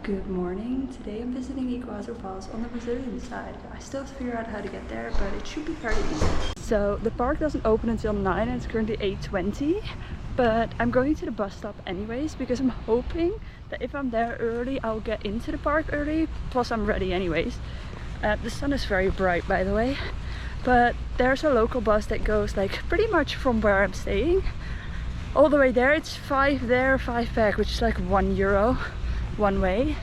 Good morning. Today I'm visiting Iguazu Falls on the Brazilian side. I still have to figure out how to get there, but it should be fairly easy. So the park doesn't open until 9 and it's currently 8:20, but I'm going to the bus stop anyways because I'm hoping that if I'm there early I'll get into the park early, plus I'm ready anyways. The sun is very bright, by the way, but there's a local bus that goes like pretty much from where I'm staying all the way there. It's 5 there, 5 back, which is like €1 one way,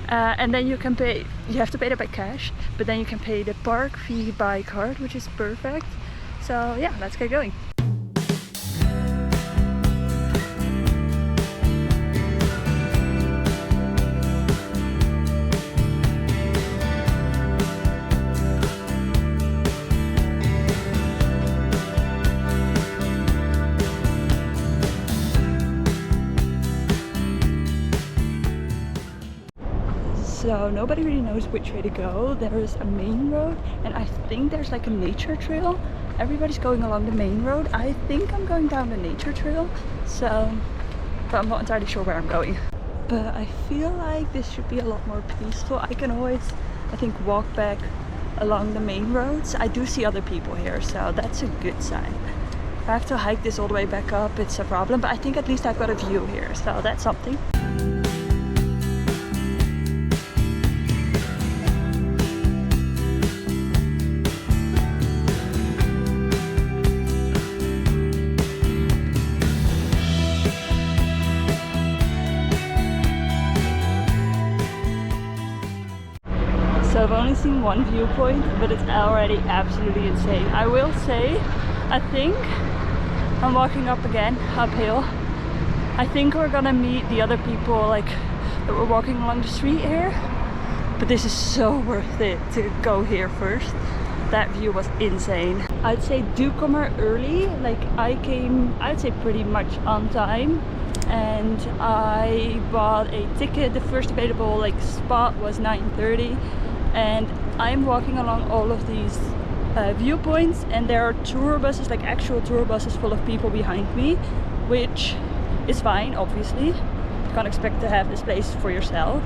and then you can pay, you have to pay that by cash, but then you can pay the park fee by card, which is perfect. So yeah, let's get going. So nobody really knows which way to go. There is a main road and I think there's like a nature trail. Everybody's going along the main road. I think I'm going down the nature trail, but I'm not entirely sure where I'm going. But I feel like this should be a lot more peaceful. I can always, I think, walk back along the main roads. I do see other people here, so that's a good sign. If I have to hike this all the way back up, it's a problem, but I think at least I've got a view here, so that's something. So I've only seen one viewpoint, but it's already absolutely insane. I will say, I think I'm walking up again, uphill. I think we're gonna meet the other people like that were walking along the street here. But this is so worth it to go here first. That view was insane. I'd say do come here early. Like I came, I'd say pretty much on time. And I bought a ticket. The first available like spot was 9:30. And I'm walking along all of these viewpoints, and there are tour buses, like actual tour buses full of people behind me, which is fine, obviously. You can't expect to have this place for yourself.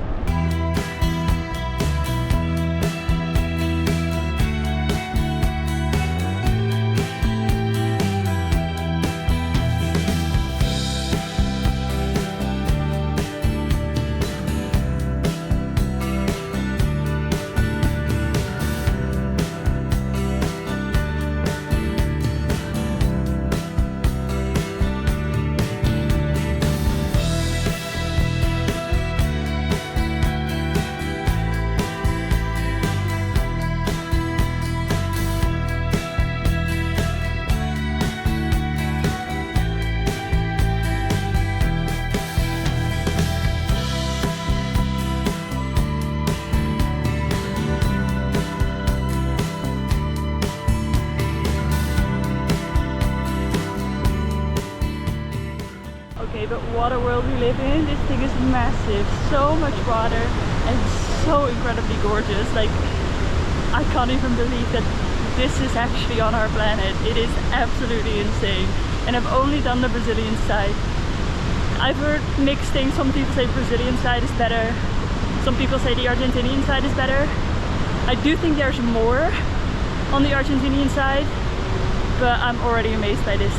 But water world we live in, this thing is massive. So much water and so incredibly gorgeous. Like, I can't even believe that this is actually on our planet. It is absolutely insane. And I've only done the Brazilian side. I've heard mixed things. Some people say Brazilian side is better. Some people say the Argentinian side is better. I do think there's more on the Argentinian side, but I'm already amazed by this.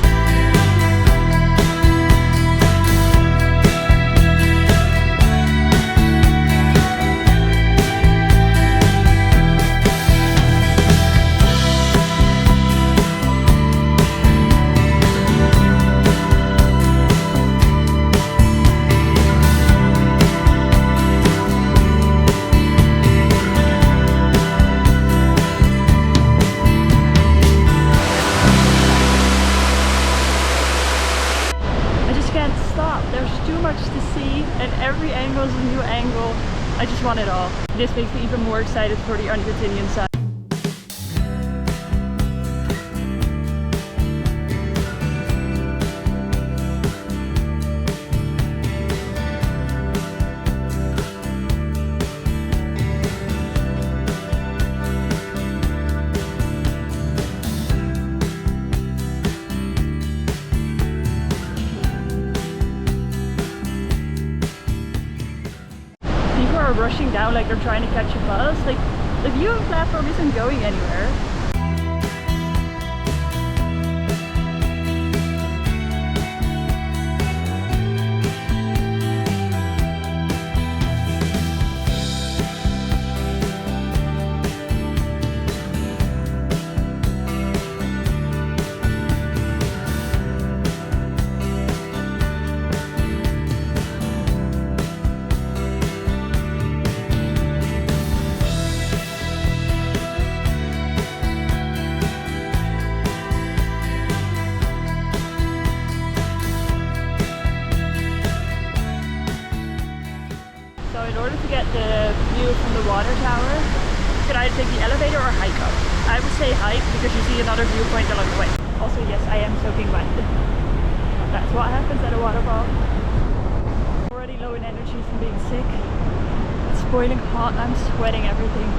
There's too much to see and every angle is a new angle. I just want it all. This makes me even more excited for the Argentinian side. are rushing down like they're trying to catch a bus. Like, the viewing platform isn't going anywhere. In order to get the view from the water tower, you could either take the elevator or hike up. I would say hike because you see another viewpoint along the way. Also, yes, I am soaking wet. That's what happens at a waterfall. Already low in energy from being sick. It's boiling hot, I'm sweating everything.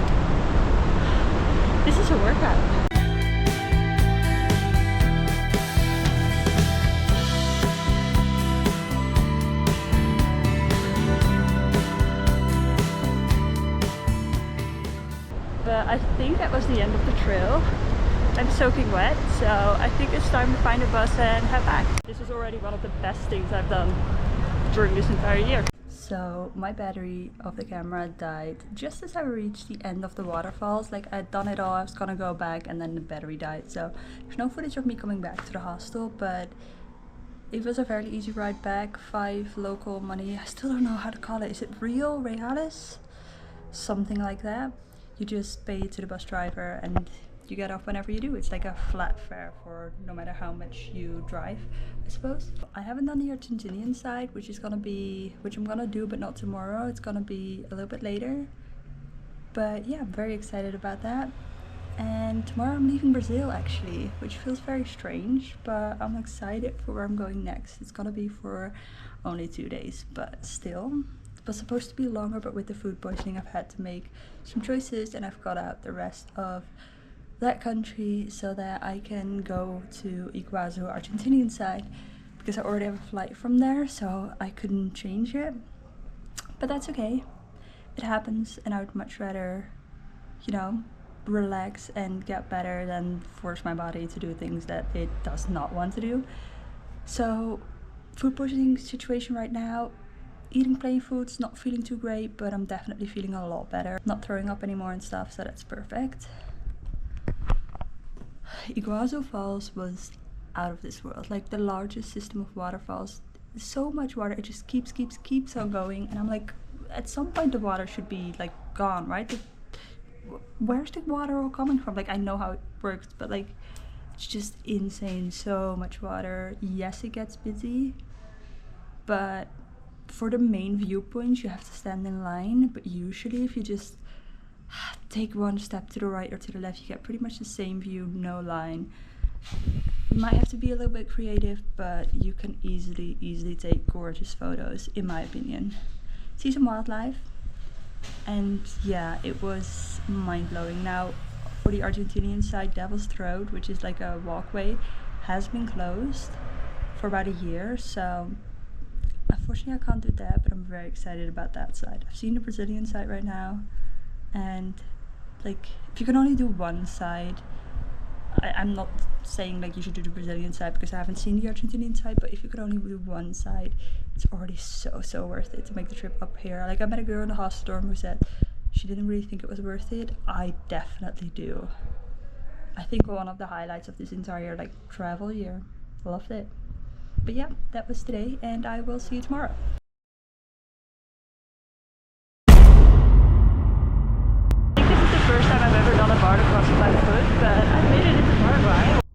This is a workout. But I think that was the end of the trail. I'm soaking wet, so I think it's time to find a bus and head back. This is already one of the best things I've done during this entire year. So my battery of the camera died just as I reached the end of the waterfalls. Like, I'd done it all, I was gonna go back, and then the battery died. So there's no footage of me coming back to the hostel, but it was a fairly easy ride back. 5 local money, I still don't know how to call it. Is it reales? Something like that. You just pay to the bus driver and you get off whenever you do. It's like a flat fare for no matter how much you drive, I suppose. I haven't done the Argentinian side, which I'm gonna do, but not tomorrow. It's gonna be a little bit later. But yeah, I'm very excited about that. And tomorrow I'm leaving Brazil actually, which feels very strange, but I'm excited for where I'm going next. It's gonna be for only 2 days, but still. It was supposed to be longer, but with the food poisoning I've had to make some choices, and I've got out the rest of that country so that I can go to Iguazu, Argentinian side, because I already have a flight from there, so I couldn't change it. But that's okay. It happens, and I would much rather, you know, relax and get better than force my body to do things that it does not want to do. So, food poisoning situation right now. Eating plain foods, not feeling too great, but I'm definitely feeling a lot better. Not throwing up anymore and stuff, so that's perfect. Iguazu Falls was out of this world. Like, the largest system of waterfalls. So much water, it just keeps on going. And I'm like, at some point the water should be like gone, right? Where's the water all coming from? Like, I know how it works, but like, it's just insane. So much water. Yes, it gets busy, but for the main viewpoints you have to stand in line. But usually if you just take one step to the right or to the left, you get pretty much the same view, no line. You might have to be a little bit creative, but you can easily take gorgeous photos, in my opinion. See some wildlife, and yeah, it was mind-blowing. Now for the Argentinian side, Devil's Throat, which is like a walkway, has been closed for about a year, so unfortunately I can't do that, but I'm very excited about that side. I've seen the Brazilian side right now, and like, if you can only do one side, I'm not saying like you should do the Brazilian side because I haven't seen the Argentinian side, but if you could only do one side, it's already so worth it to make the trip up here. Like, I met a girl in the hostel who said she didn't really think it was worth it. I definitely do. I think one of the highlights of this entire like travel year. Loved it. But yeah, that was today, and I will see you tomorrow.